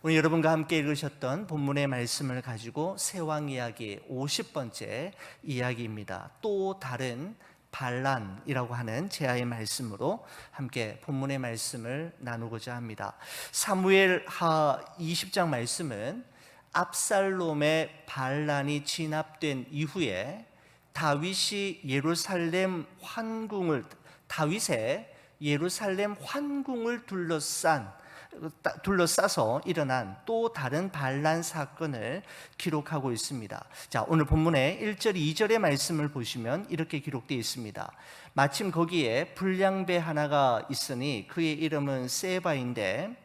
오늘 여러분과 함께 읽으셨던 본문의 말씀을 가지고 세왕 이야기 50번째 이야기입니다. 또 다른 반란이라고 하는 제아의 말씀으로 함께 본문의 말씀을 나누고자 합니다. 사무엘하 20장 말씀은 압살롬의 반란이 진압된 이후에 다윗의 예루살렘 환궁을 둘러싸서 일어난 또 다른 반란 사건을 기록하고 있습니다. 자, 오늘 본문의 1절, 2절의 말씀을 보시면 이렇게 기록되어 있습니다. 마침 거기에 불량배 하나가 있으니 그의 이름은 세바인데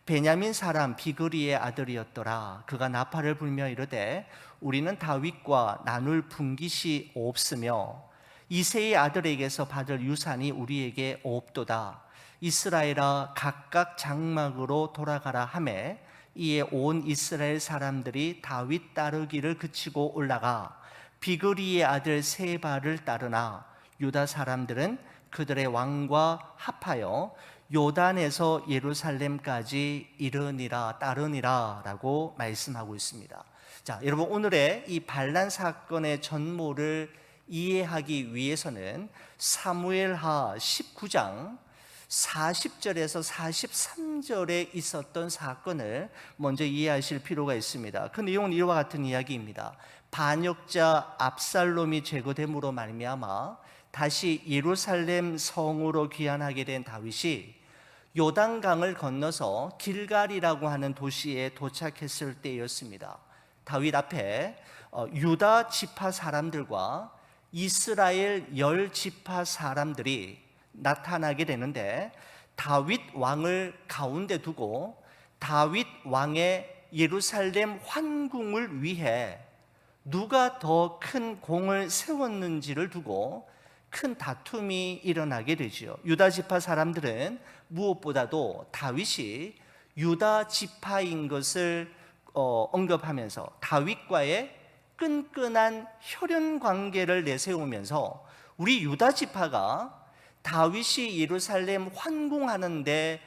베냐민 사람 비그리의 아들이었더라. 그가 나팔을 불며 이르되 우리는 다윗과 나눌 분깃이 없으며 이새의 아들에게서 받을 유산이 우리에게 없도다. 이스라엘아 각각 장막으로 돌아가라 하매 이에 온 이스라엘 사람들이 다윗 따르기를 그치고 올라가 비그리의 아들 세바를 따르나 유다 사람들은 그들의 왕과 합하여 요단에서 예루살렘까지 따르니라 라고 말씀하고 있습니다. 자, 여러분, 오늘의 이 반란 사건의 전모를 이해하기 위해서는 사무엘하 19장 40절에서 43절에 있었던 사건을 먼저 이해하실 필요가 있습니다. 그 내용은 이와 같은 이야기입니다. 반역자 압살롬이 제거됨으로 말미암아 다시 예루살렘 성으로 귀환하게 된 다윗이 요단강을 건너서 길갈이라고 하는 도시에 도착했을 때였습니다. 다윗 앞에 유다 지파 사람들과 이스라엘 10지파 사람들이 나타나게 되는데, 다윗 왕을 가운데 두고 다윗 왕의 예루살렘 환궁을 위해 누가 더 큰 공을 세웠는지를 두고 큰 다툼이 일어나게 되죠. 유다 지파 사람들은 무엇보다도 다윗이 유다 지파인 것을 언급하면서 다윗과의 끈끈한 혈연 관계를 내세우면서 우리 유다 지파가 다윗이 예루살렘 환궁하는데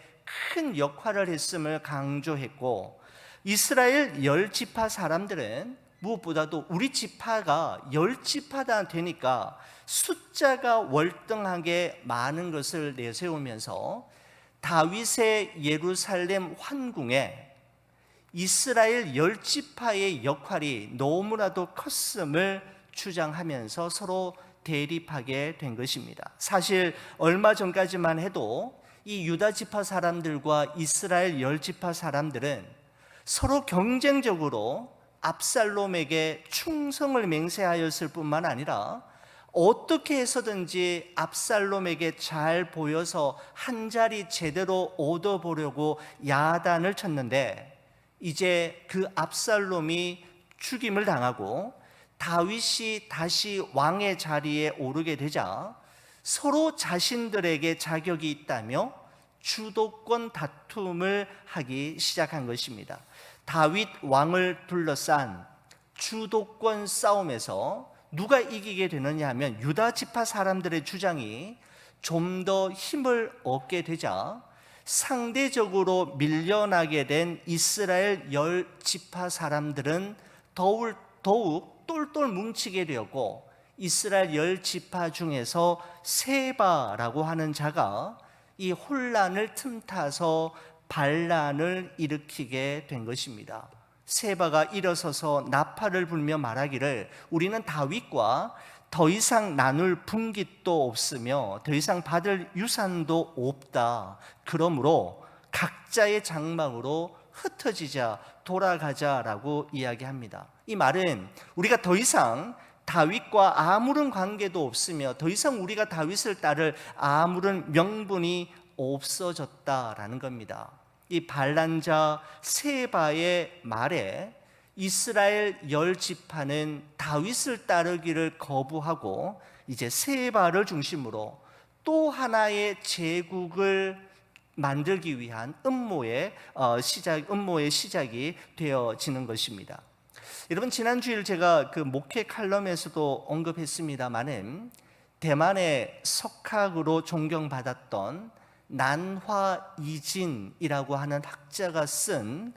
큰 역할을 했음을 강조했고, 이스라엘 10지파 사람들은 무엇보다도 우리 지파가 10지파다 되니까 숫자가 월등하게 많은 것을 내세우면서 다윗의 예루살렘 환궁에 이스라엘 10지파의 역할이 너무나도 컸음을 주장하면서 서로 대립하게 된 것입니다. 사실 얼마 전까지만 해도 이 유다 지파 사람들과 이스라엘 10지파 사람들은 서로 경쟁적으로 압살롬에게 충성을 맹세하였을 뿐만 아니라 어떻게 해서든지 압살롬에게 잘 보여서 한 자리 제대로 얻어보려고 야단을 쳤는데, 이제 그 압살롬이 죽임을 당하고 다윗이 다시 왕의 자리에 오르게 되자 서로 자신들에게 자격이 있다며 주도권 다툼을 하기 시작한 것입니다. 다윗 왕을 둘러싼 주도권 싸움에서 누가 이기게 되느냐 하면 유다 지파 사람들의 주장이 좀 더 힘을 얻게 되자 상대적으로 밀려나게 된 이스라엘 10지파 사람들은 더욱 똘똘 뭉치게 되었고, 이스라엘 10지파 중에서 세바라고 하는 자가 이 혼란을 틈타서 반란을 일으키게 된 것입니다. 세바가 일어서서 나팔을 불며 말하기를 우리는 다윗과 더 이상 나눌 분깃도 없으며 더 이상 받을 유산도 없다. 그러므로 각자의 장막으로 흩어지자, 돌아가자라고 이야기합니다. 이 말은 우리가 더 이상 다윗과 아무런 관계도 없으며 더 이상 우리가 다윗을 따를 아무런 명분이 없어졌다라는 겁니다. 이 반란자 세바의 말에 이스라엘 10지파는 다윗을 따르기를 거부하고 이제 세바를 중심으로 또 하나의 제국을 만들기 위한 음모의 시작이 되어지는 것입니다. 여러분, 지난 주일 제가 그 목회 칼럼에서도 언급했습니다마는 대만의 석학으로 존경받았던 난화이진이라고 하는 학자가 쓴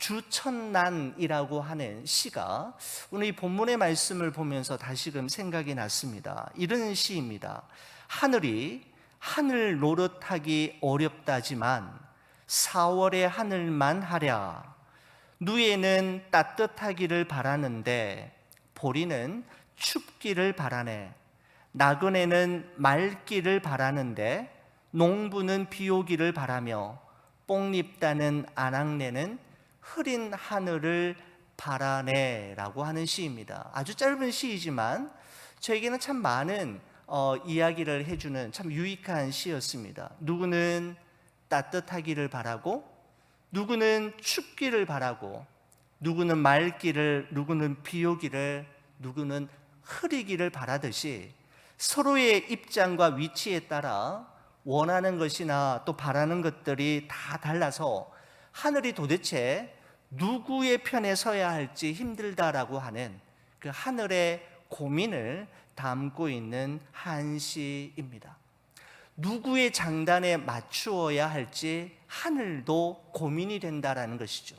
주천난이라고 하는 시가 오늘 이 본문의 말씀을 보면서 다시금 생각이 났습니다. 이런 시입니다. 하늘이 하늘 노릇하기 어렵다지만 4월의 하늘만 하랴. 누에는 따뜻하기를 바라는데 보리는 춥기를 바라네. 나그네는 맑기를 바라는데 농부는 비 오기를 바라며 뽕잎 따는 아낙네는 흐린 하늘을 바라네 라고 하는 시입니다. 아주 짧은 시이지만 저에게는 참 많은 이야기를 해주는 참 유익한 시였습니다. 누구는 따뜻하기를 바라고, 누구는 춥기를 바라고, 누구는 맑기를, 누구는 비 오기를, 누구는 흐리기를 바라듯이 서로의 입장과 위치에 따라 원하는 것이나 또 바라는 것들이 다 달라서 하늘이 도대체 누구의 편에 서야 할지 힘들다라고 하는 그 하늘의 고민을 담고 있는 한 시입니다. 누구의 장단에 맞추어야 할지 하늘도 고민이 된다라는 것이죠.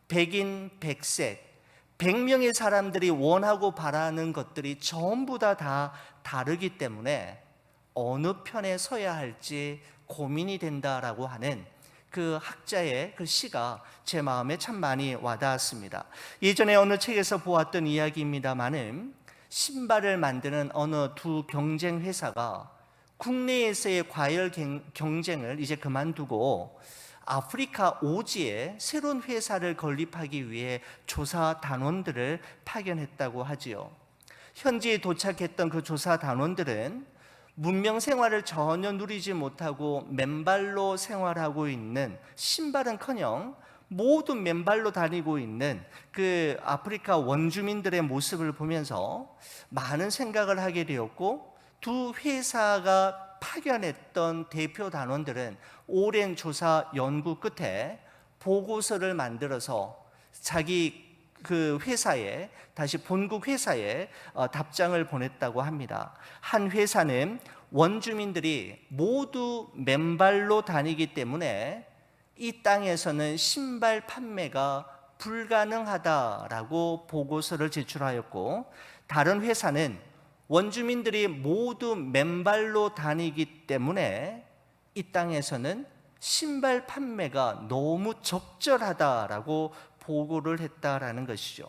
백인 백색 100명의 사람들이 원하고 바라는 것들이 전부 다 다르기 때문에 어느 편에 서야 할지 고민이 된다라고 하는 그 학자의 그 시가 제 마음에 참 많이 와닿았습니다. 예전에 어느 책에서 보았던 이야기입니다마는 신발을 만드는 어느 두 경쟁 회사가 국내에서의 과열 경쟁을 이제 그만두고 아프리카 오지에 새로운 회사를 건립하기 위해 조사 단원들을 파견했다고 하지요. 현지에 도착했던 그 조사 단원들은 문명 생활을 전혀 누리지 못하고 맨발로 생활하고 있는, 신발은커녕 모두 맨발로 다니고 있는 그 아프리카 원주민들의 모습을 보면서 많은 생각을 하게 되었고, 두 회사가 파견했던 대표 단원들은 오랜 조사 연구 끝에 보고서를 만들어서 자기 그 회사에, 다시 본국 회사에 답장을 보냈다고 합니다. 한 회사는 원주민들이 모두 맨발로 다니기 때문에 이 땅에서는 신발 판매가 불가능하다라고 보고서를 제출하였고, 다른 회사는 원주민들이 모두 맨발로 다니기 때문에 이 땅에서는 신발 판매가 너무 적절하다라고 보고를 했다라는 것이죠.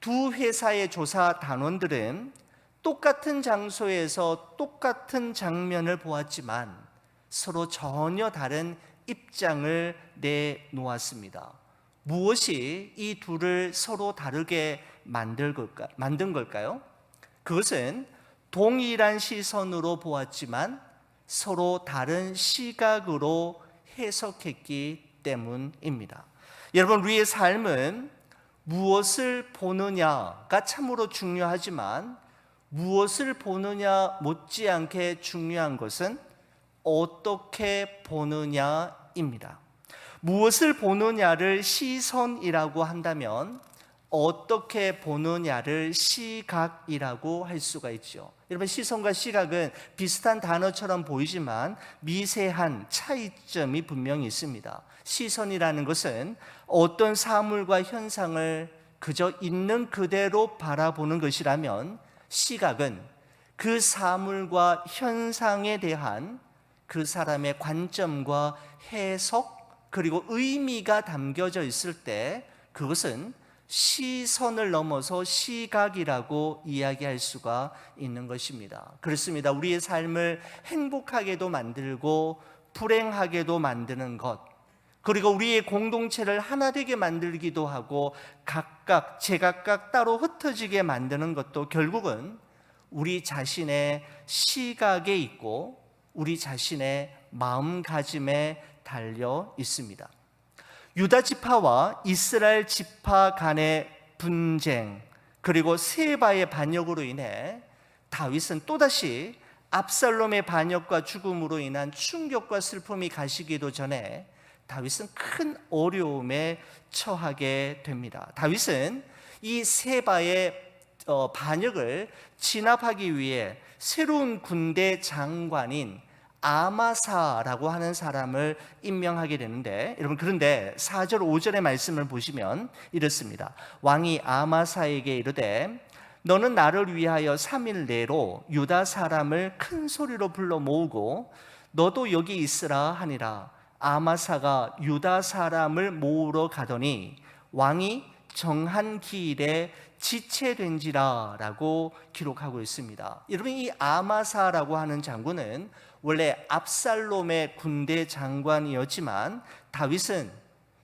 두 회사의 조사 단원들은 똑같은 장소에서 똑같은 장면을 보았지만 서로 전혀 다른 입장을 내놓았습니다. 무엇이 이 둘을 서로 다르게 만든 걸까요? 그것은 동일한 시선으로 보았지만 서로 다른 시각으로 해석했기 때문입니다. 여러분, 우리의 삶은 무엇을 보느냐가 참으로 중요하지만 무엇을 보느냐 못지않게 중요한 것은 어떻게 보느냐입니다. 무엇을 보느냐를 시선이라고 한다면 어떻게 보느냐를 시각이라고 할 수가 있죠. 여러분, 시선과 시각은 비슷한 단어처럼 보이지만 미세한 차이점이 분명히 있습니다. 시선이라는 것은 어떤 사물과 현상을 그저 있는 그대로 바라보는 것이라면, 시각은 그 사물과 현상에 대한 그 사람의 관점과 해석 그리고 의미가 담겨져 있을 때 그것은 시선을 넘어서 시각이라고 이야기할 수가 있는 것입니다. 그렇습니다. 우리의 삶을 행복하게도 만들고 불행하게도 만드는 것, 그리고 우리의 공동체를 하나 되게 만들기도 하고 각각 제각각 따로 흩어지게 만드는 것도 결국은 우리 자신의 시각에 있고 우리 자신의 마음가짐에 달려 있습니다. 유다 지파와 이스라엘 지파 간의 분쟁, 그리고 세바의 반역으로 인해 다윗은 또다시 압살롬의 반역과 죽음으로 인한 충격과 슬픔이 가시기도 전에 다윗은 큰 어려움에 처하게 됩니다. 다윗은 이 세바의 반역을 진압하기 위해 새로운 군대 장관인 아마사라고 하는 사람을 임명하게 되는데, 여러분 그런데 4절 5절의 말씀을 보시면 이렇습니다. 왕이 아마사에게 이르되 너는 나를 위하여 3일 내로 유다 사람을 큰 소리로 불러 모으고 너도 여기 있으라 하니라. 아마사가 유다 사람을 모으러 가더니 왕이 정한 기일에 지체된지라 라고 기록하고 있습니다. 여러분, 이 아마사라고 하는 장군은 원래 압살롬의 군대 장관이었지만, 다윗은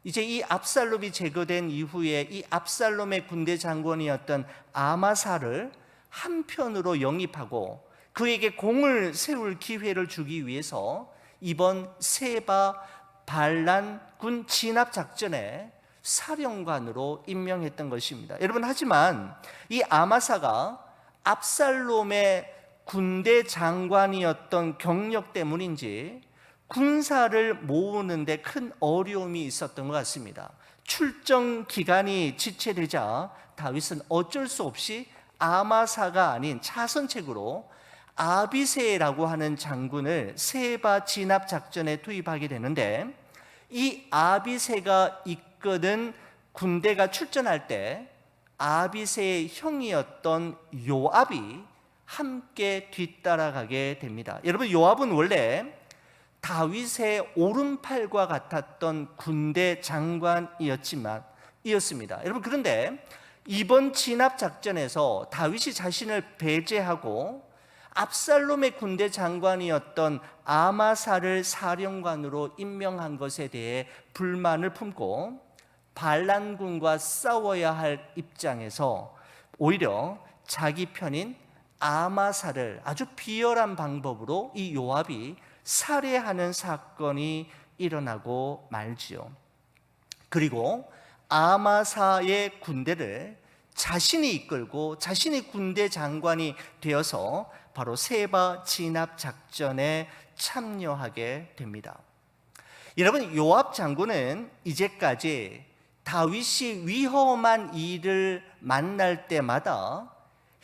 이제 이 압살롬이 제거된 이후에 이 압살롬의 군대 장관이었던 아마사를 한편으로 영입하고 그에게 공을 세울 기회를 주기 위해서 이번 세바 반란군 진압 작전에 사령관으로 임명했던 것입니다. 여러분, 하지만 이 아마사가 압살롬의 군대 장관이었던 경력 때문인지 군사를 모으는데 큰 어려움이 있었던 것 같습니다. 출정 기간이 지체되자 다윗은 어쩔 수 없이 아마사가 아닌 차선책으로 아비새라고 하는 장군을 세바 진압 작전에 투입하게 되는데, 이 아비새가 이끄는 군대가 출전할 때 아비새의 형이었던 요압이 함께 뒤따라가게 됩니다. 여러분, 요압은 원래 다윗의 오른팔과 같았던 군대 장관이었습니다. 여러분, 그런데 이번 진압 작전에서 다윗이 자신을 배제하고 압살롬의 군대 장관이었던 아마사를 사령관으로 임명한 것에 대해 불만을 품고 반란군과 싸워야 할 입장에서 오히려 자기 편인 아마사를 아주 비열한 방법으로 이 요압이 살해하는 사건이 일어나고 말지요. 그리고 아마사의 군대를 자신이 이끌고 자신이 군대 장관이 되어서 바로 세바 진압 작전에 참여하게 됩니다. 여러분, 요압 장군은 이제까지 다윗이 위험한 일을 만날 때마다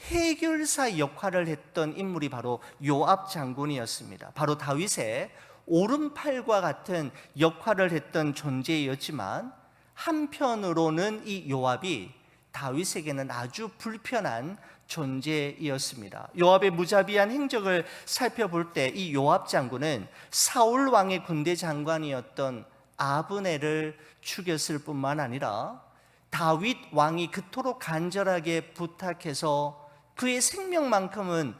해결사 역할을 했던 인물이 바로 요압 장군이었습니다. 바로 다윗의 오른팔과 같은 역할을 했던 존재였지만, 한편으로는 이 요압이 다윗에게는 아주 불편한 존재이었습니다. 요압의 무자비한 행적을 살펴볼 때 이 요압 장군은 사울 왕의 군대 장관이었던 아브넬을 죽였을 뿐만 아니라 다윗 왕이 그토록 간절하게 부탁해서 그의 생명만큼은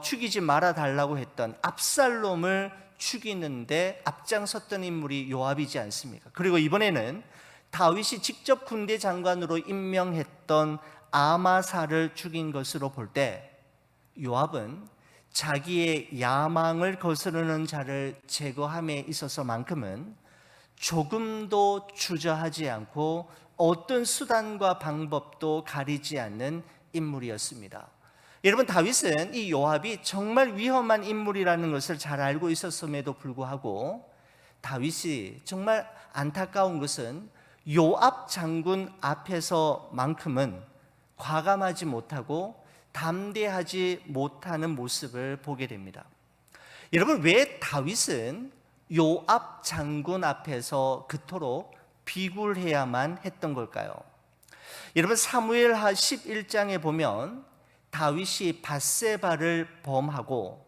죽이지 말아달라고 했던 압살롬을 죽이는데 앞장섰던 인물이 요압이지 않습니까? 그리고 이번에는 다윗이 직접 군대 장관으로 임명했던 아마사를 죽인 것으로 볼 때 요압은 자기의 야망을 거스르는 자를 제거함에 있어서만큼은 조금도 주저하지 않고 어떤 수단과 방법도 가리지 않는 인물이었습니다. 여러분, 다윗은 이 요압이 정말 위험한 인물이라는 것을 잘 알고 있었음에도 불구하고 다윗이 정말 안타까운 것은 요압 장군 앞에서만큼은 과감하지 못하고 담대하지 못하는 모습을 보게 됩니다. 여러분, 왜 다윗은 요압 장군 앞에서 그토록 비굴해야만 했던 걸까요? 여러분, 사무엘하 11장에 보면 다윗이 밧세바를 범하고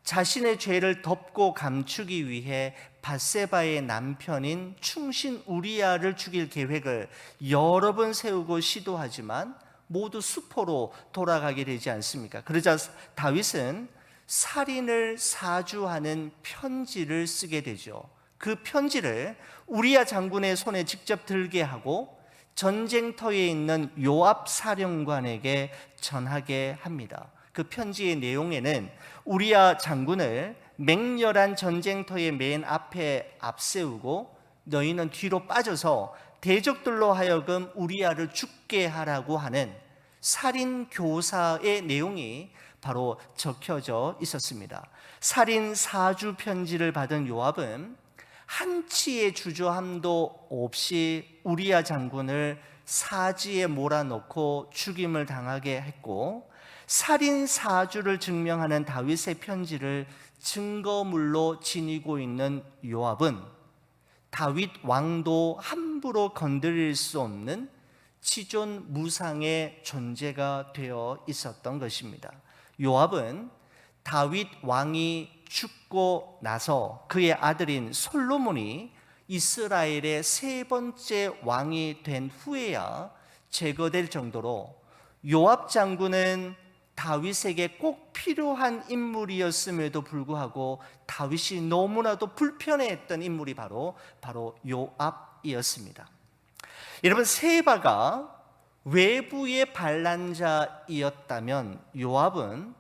자신의 죄를 덮고 감추기 위해 밧세바의 남편인 충신 우리야를 죽일 계획을 여러 번 세우고 시도하지만 모두 수포로 돌아가게 되지 않습니까? 그러자 다윗은 살인을 사주하는 편지를 쓰게 되죠. 그 편지를 우리야 장군의 손에 직접 들게 하고 전쟁터에 있는 요압 사령관에게 전하게 합니다. 그 편지의 내용에는 우리야 장군을 맹렬한 전쟁터의 맨 앞에 앞세우고 너희는 뒤로 빠져서 대적들로 하여금 우리야를 죽게 하라고 하는 살인 교사의 내용이 바로 적혀져 있었습니다. 살인 사주 편지를 받은 요압은 한치의 주저함도 없이 우리야 장군을 사지에 몰아넣고 죽임을 당하게 했고, 살인 사주를 증명하는 다윗의 편지를 증거물로 지니고 있는 요압은 다윗 왕도 함부로 건드릴 수 없는 치존 무상의 존재가 되어 있었던 것입니다. 요압은 다윗 왕이 죽고 나서 그의 아들인 솔로몬이 이스라엘의 세 번째 왕이 된 후에야 제거될 정도로 요압 장군은 다윗에게 꼭 필요한 인물이었음에도 불구하고 다윗이 너무나도 불편해했던 인물이 바로 요압이었습니다. 여러분, 세바가 외부의 반란자이었다면 요압은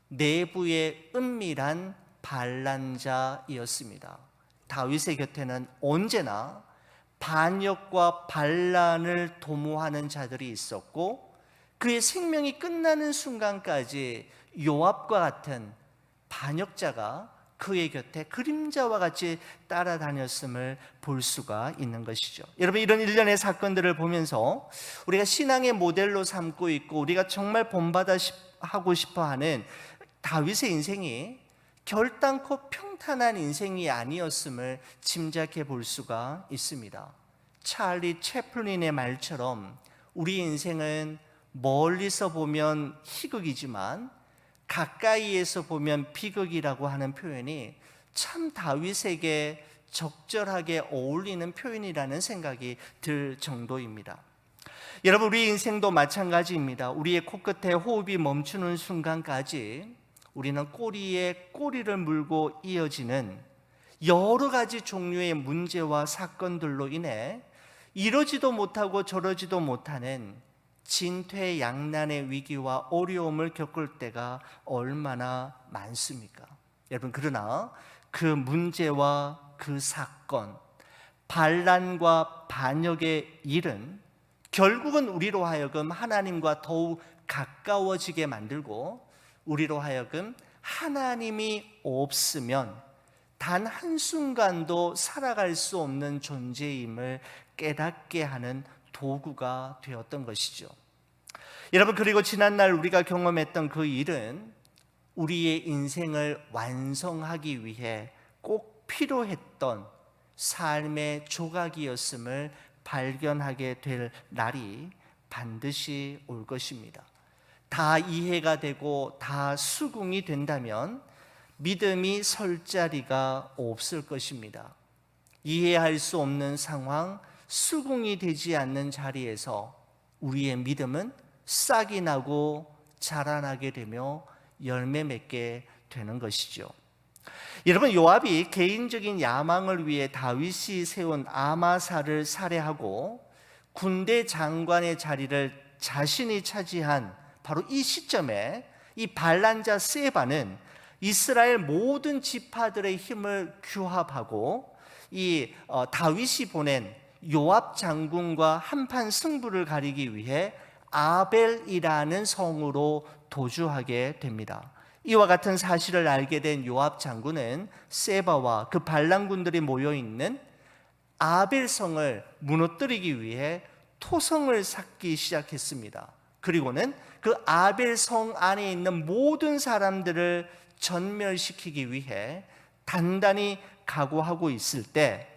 내부의 은밀한 반란자이었습니다. 다윗의 곁에는 언제나 반역과 반란을 도모하는 자들이 있었고 그의 생명이 끝나는 순간까지 요압과 같은 반역자가 그의 곁에 그림자와 같이 따라다녔음을 볼 수가 있는 것이죠. 여러분, 이런 일련의 사건들을 보면서 우리가 신앙의 모델로 삼고 있고 우리가 정말 본받아 하고 싶어하는 다윗의 인생이 결단코 평탄한 인생이 아니었음을 짐작해 볼 수가 있습니다. 찰리 채플린의 말처럼 우리 인생은 멀리서 보면 희극이지만 가까이에서 보면 비극이라고 하는 표현이 참 다윗에게 적절하게 어울리는 표현이라는 생각이 들 정도입니다. 여러분, 우리 인생도 마찬가지입니다. 우리의 코끝에 호흡이 멈추는 순간까지 우리는 꼬리에 꼬리를 물고 이어지는 여러 가지 종류의 문제와 사건들로 인해 이러지도 못하고 저러지도 못하는 진퇴양난의 위기와 어려움을 겪을 때가 얼마나 많습니까? 여러분, 그러나 그 문제와 그 사건, 반란과 반역의 일은 결국은 우리로 하여금 하나님과 더욱 가까워지게 만들고 우리로 하여금 하나님이 없으면 단 한순간도 살아갈 수 없는 존재임을 깨닫게 하는 도구가 되었던 것이죠. 여러분, 그리고 지난날 우리가 경험했던 그 일은 우리의 인생을 완성하기 위해 꼭 필요했던 삶의 조각이었음을 발견하게 될 날이 반드시 올 것입니다. 다 이해가 되고 다 수긍이 된다면 믿음이 설 자리가 없을 것입니다. 이해할 수 없는 상황, 수긍이 되지 않는 자리에서 우리의 믿음은 싹이 나고 자라나게 되며 열매 맺게 되는 것이죠. 여러분, 요압이 개인적인 야망을 위해 다윗이 세운 아마사를 살해하고 군대 장관의 자리를 자신이 차지한 바로 이 시점에 이 반란자 세바는 이스라엘 모든 지파들의 힘을 규합하고 이 다윗이 보낸 요압 장군과 한판 승부를 가리기 위해 아벨이라는 성으로 도주하게 됩니다. 이와 같은 사실을 알게 된 요압 장군은 세바와 그 반란군들이 모여있는 아벨성을 무너뜨리기 위해 토성을 쌓기 시작했습니다. 그리고는 그 아벨성 안에 있는 모든 사람들을 전멸시키기 위해 단단히 각오하고 있을 때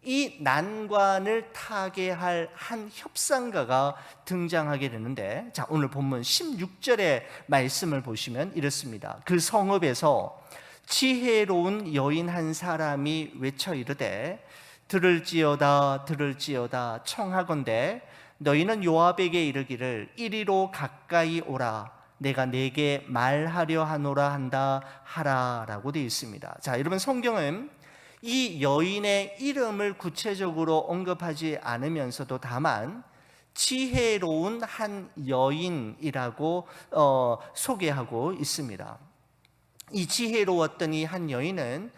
이 난관을 타개할 한 협상가가 등장하게 되는데, 자, 오늘 본문 16절의 말씀을 보시면 이렇습니다. 그 성읍에서 지혜로운 여인 한 사람이 외쳐 이르되 들을지어다 들을지어다 청하건대 너희는 요압에게 이르기를 이리로 가까이 오라 내가 내게 말하려 하노라 한다 하라라고 되어 있습니다. 자, 여러분, 성경은 이 여인의 이름을 구체적으로 언급하지 않으면서도 다만 지혜로운 한 여인이라고 소개하고 있습니다. 이 지혜로웠던 이 한 여인은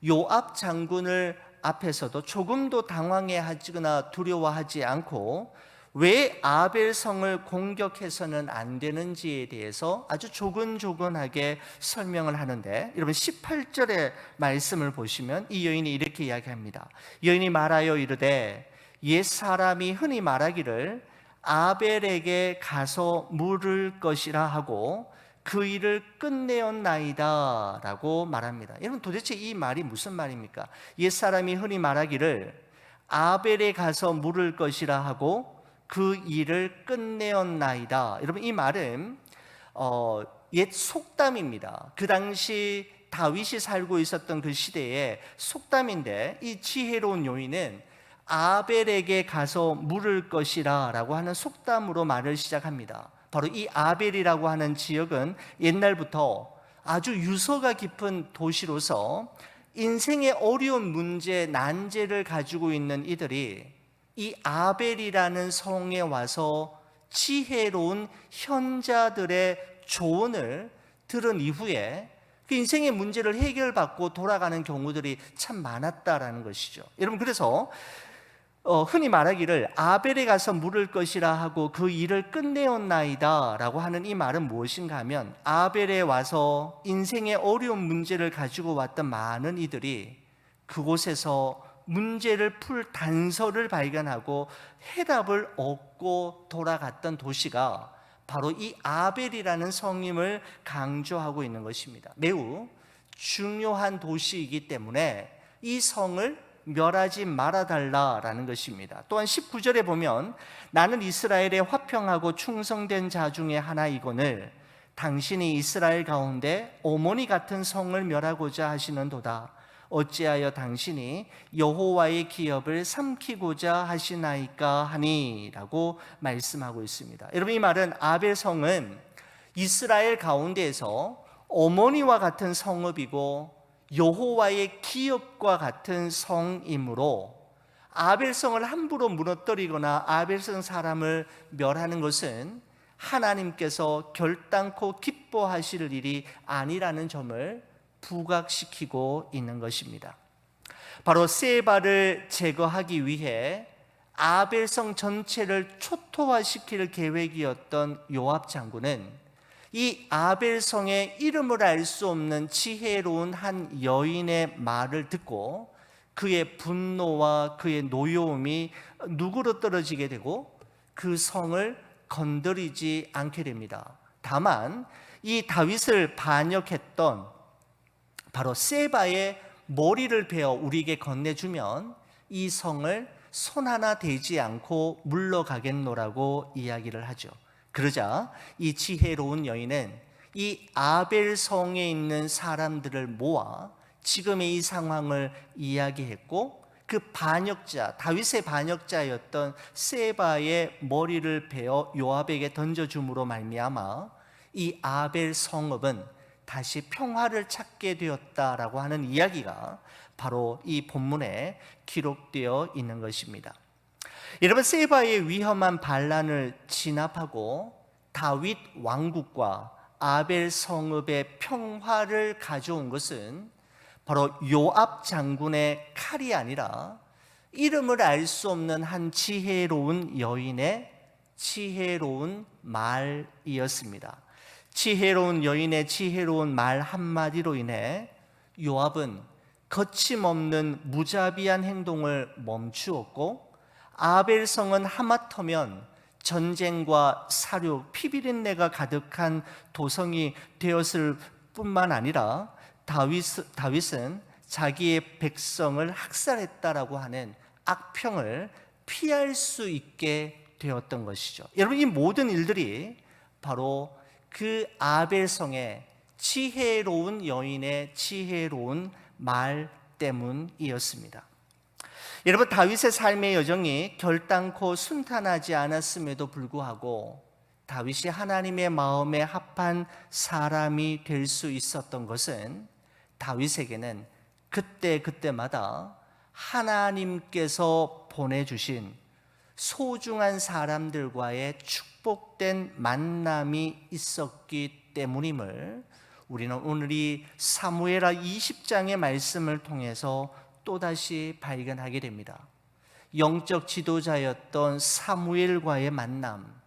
요압 장군을 앞에서도 조금도 당황해하거나 두려워하지 않고 왜 아벨성을 공격해서는 안 되는지에 대해서 아주 조근조근하게 설명을 하는데, 여러분 18절의 말씀을 보시면 이 여인이 이렇게 이야기합니다. 여인이 말하여 이르되 옛사람이 흔히 말하기를 아벨에게 가서 물을 것이라 하고 그 일을 끝내었나이다 라고 말합니다. 여러분, 도대체 이 말이 무슨 말입니까? 옛사람이 흔히 말하기를 아벨에 가서 물을 것이라 하고 그 일을 끝내었나이다. 여러분, 이 말은 옛 속담입니다. 그 당시 다윗이 살고 있었던 그 시대의 속담인데, 이 지혜로운 요인은 아벨에게 가서 물을 것이라 라고 하는 속담으로 말을 시작합니다. 바로 이 아벨이라고 하는 지역은 옛날부터 아주 유서가 깊은 도시로서 인생의 어려운 문제, 난제를 가지고 있는 이들이 이 아벨이라는 성에 와서 지혜로운 현자들의 조언을 들은 이후에 그 인생의 문제를 해결받고 돌아가는 경우들이 참 많았다라는 것이죠. 여러분, 그래서 흔히 말하기를 아벨에 가서 물을 것이라 하고 그 일을 끝내었나이다 라고 하는 이 말은 무엇인가 하면, 아벨에 와서 인생의 어려운 문제를 가지고 왔던 많은 이들이 그곳에서 문제를 풀 단서를 발견하고 해답을 얻고 돌아갔던 도시가 바로 이 아벨이라는 성임을 강조하고 있는 것입니다. 매우 중요한 도시이기 때문에 이 성을 멸하지 말아달라라는 것입니다. 또한 19절에 보면 나는 이스라엘의 화평하고 충성된 자 중에 하나이거늘 당신이 이스라엘 가운데 오모니 같은 성을 멸하고자 하시는도다. 어찌하여 당신이 여호와의 기업을 삼키고자 하시나이까 하니 라고 말씀하고 있습니다. 여러분, 이 말은 아벨 성은 이스라엘 가운데에서 어머니와 같은 성읍이고 여호와의 기업과 같은 성이므로 아벨성을 함부로 무너뜨리거나 아벨성 사람을 멸하는 것은 하나님께서 결단코 기뻐하실 일이 아니라는 점을 부각시키고 있는 것입니다. 바로 세바를 제거하기 위해 아벨성 전체를 초토화시킬 계획이었던 요압 장군은 이 아벨성의 이름을 알 수 없는 지혜로운 한 여인의 말을 듣고 그의 분노와 그의 노여움이 누구로 떨어지게 되고 그 성을 건드리지 않게 됩니다. 다만 이 다윗을 반역했던 바로 세바의 머리를 베어 우리에게 건네주면 이 성을 손 하나 대지 않고 물러가겠노라고 이야기를 하죠. 그러자 이 지혜로운 여인은 이 아벨성에 있는 사람들을 모아 지금의 이 상황을 이야기했고, 그 반역자, 다윗의 반역자였던 세바의 머리를 베어 요압에게 던져줌으로 말미암아 이 아벨 성읍은 다시 평화를 찾게 되었다라고 하는 이야기가 바로 이 본문에 기록되어 있는 것입니다. 여러분, 세바의 위험한 반란을 진압하고 다윗 왕국과 아벨 성읍의 평화를 가져온 것은 바로 요압 장군의 칼이 아니라 이름을 알 수 없는 한 지혜로운 여인의 지혜로운 말이었습니다. 지혜로운 여인의 지혜로운 말 한마디로 인해 요압은 거침없는 무자비한 행동을 멈추었고, 아벨성은 하마터면 전쟁과 사륙, 피비린내가 가득한 도성이 되었을 뿐만 아니라 다윗은 자기의 백성을 학살했다라고 하는 악평을 피할 수 있게 되었던 것이죠. 여러분, 이 모든 일들이 바로 그 아벨성의 지혜로운 여인의 지혜로운 말 때문이었습니다. 여러분, 다윗의 삶의 여정이 결단코 순탄하지 않았음에도 불구하고 다윗이 하나님의 마음에 합한 사람이 될 수 있었던 것은 다윗에게는 그때마다 하나님께서 보내주신 소중한 사람들과의 축복된 만남이 있었기 때문임을 우리는 오늘 이 사무엘하 20장의 말씀을 통해서 또다시 발견하게 됩니다. 영적 지도자였던 사무엘과의 만남,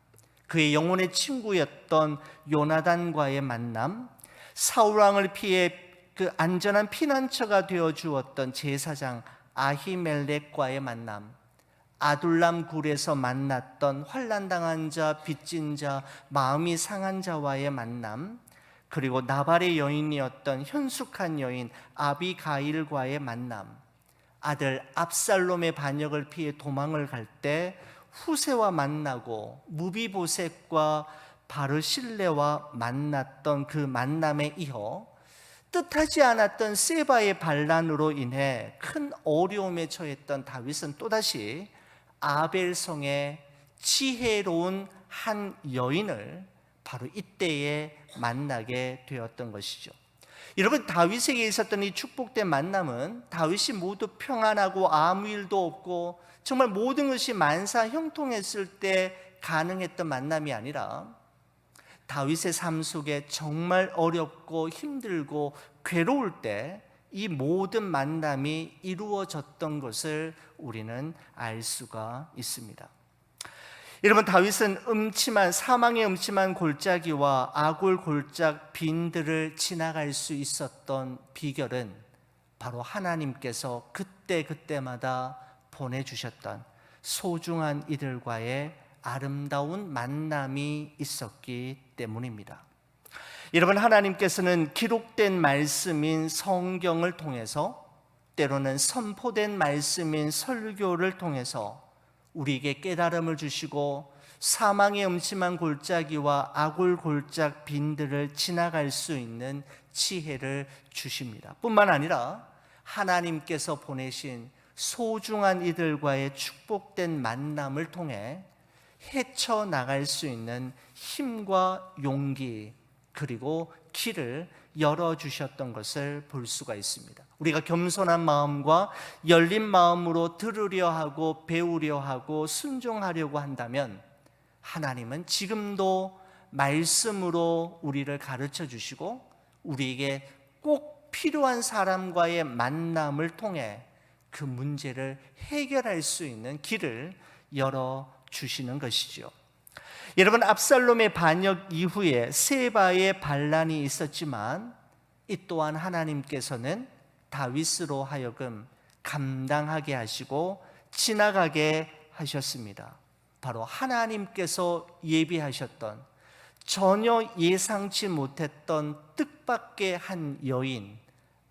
그의 영혼의 친구였던 요나단과의 만남, 사울왕을 피해 그 안전한 피난처가 되어 주었던 제사장 아히멜렉과의 만남, 아둘람 굴에서 만났던 환난당한 자, 빚진 자, 마음이 상한 자와의 만남, 그리고 나발의 여인이었던 현숙한 여인 아비가일과의 만남, 아들 압살롬의 반역을 피해 도망을 갈 때 후세와 만나고 무비보셋과 바르실레와 만났던 그 만남에 이어 뜻하지 않았던 세바의 반란으로 인해 큰 어려움에 처했던 다윗은 또다시 아벨성의 지혜로운 한 여인을 바로 이때에 만나게 되었던 것이죠. 여러분, 다윗에게 있었던 이 축복된 만남은 다윗이 모두 평안하고 아무 일도 없고 정말 모든 것이 만사형통했을 때 가능했던 만남이 아니라 다윗의 삶 속에 정말 어렵고 힘들고 괴로울 때 이 모든 만남이 이루어졌던 것을 우리는 알 수가 있습니다. 여러분, 다윗은 사망의 음침한 골짜기와 아골 골짜 빈들을 지나갈 수 있었던 비결은 바로 하나님께서 그때마다 보내주셨던 소중한 이들과의 아름다운 만남이 있었기 때문입니다. 여러분, 하나님께서는 기록된 말씀인 성경을 통해서, 때로는 선포된 말씀인 설교를 통해서 우리에게 깨달음을 주시고 사망의 음침한 골짜기와 아골 골짜 빈들을 지나갈 수 있는 지혜를 주십니다. 뿐만 아니라 하나님께서 보내신 소중한 이들과의 축복된 만남을 통해 헤쳐나갈 수 있는 힘과 용기, 그리고 길을 열어주셨던 것을 볼 수가 있습니다. 우리가 겸손한 마음과 열린 마음으로 들으려 하고 배우려 하고 순종하려고 한다면 하나님은 지금도 말씀으로 우리를 가르쳐 주시고 우리에게 꼭 필요한 사람과의 만남을 통해 그 문제를 해결할 수 있는 길을 열어주시는 것이죠. 여러분, 압살롬의 반역 이후에 세바의 반란이 있었지만 이 또한 하나님께서는 다윗으로 하여금 감당하게 하시고 지나가게 하셨습니다. 바로 하나님께서 예비하셨던 전혀 예상치 못했던 뜻밖의 한 여인,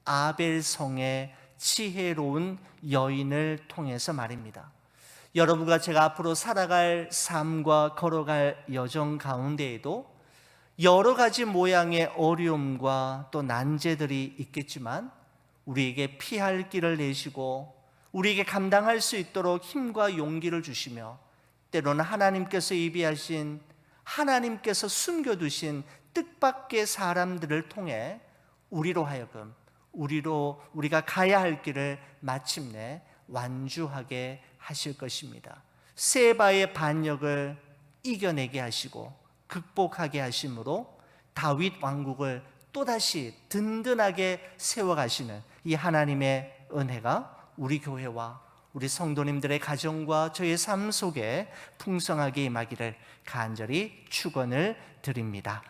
아벨성의 지혜로운 여인을 통해서 말입니다. 여러분과 제가 앞으로 살아갈 삶과 걸어갈 여정 가운데에도 여러 가지 모양의 어려움과 또 난제들이 있겠지만 우리에게 피할 길을 내시고 우리에게 감당할 수 있도록 힘과 용기를 주시며 때로는 하나님께서 예비하신, 하나님께서 숨겨두신 뜻밖의 사람들을 통해 우리로 하여금 우리가 가야 할 길을 마침내 완주하게 하실 것입니다. 세바의 반역을 이겨내게 하시고 극복하게 하심으로 다윗 왕국을 또다시 든든하게 세워가시는 이 하나님의 은혜가 우리 교회와 우리 성도님들의 가정과 저의 삶 속에 풍성하게 임하기를 간절히 축원을 드립니다.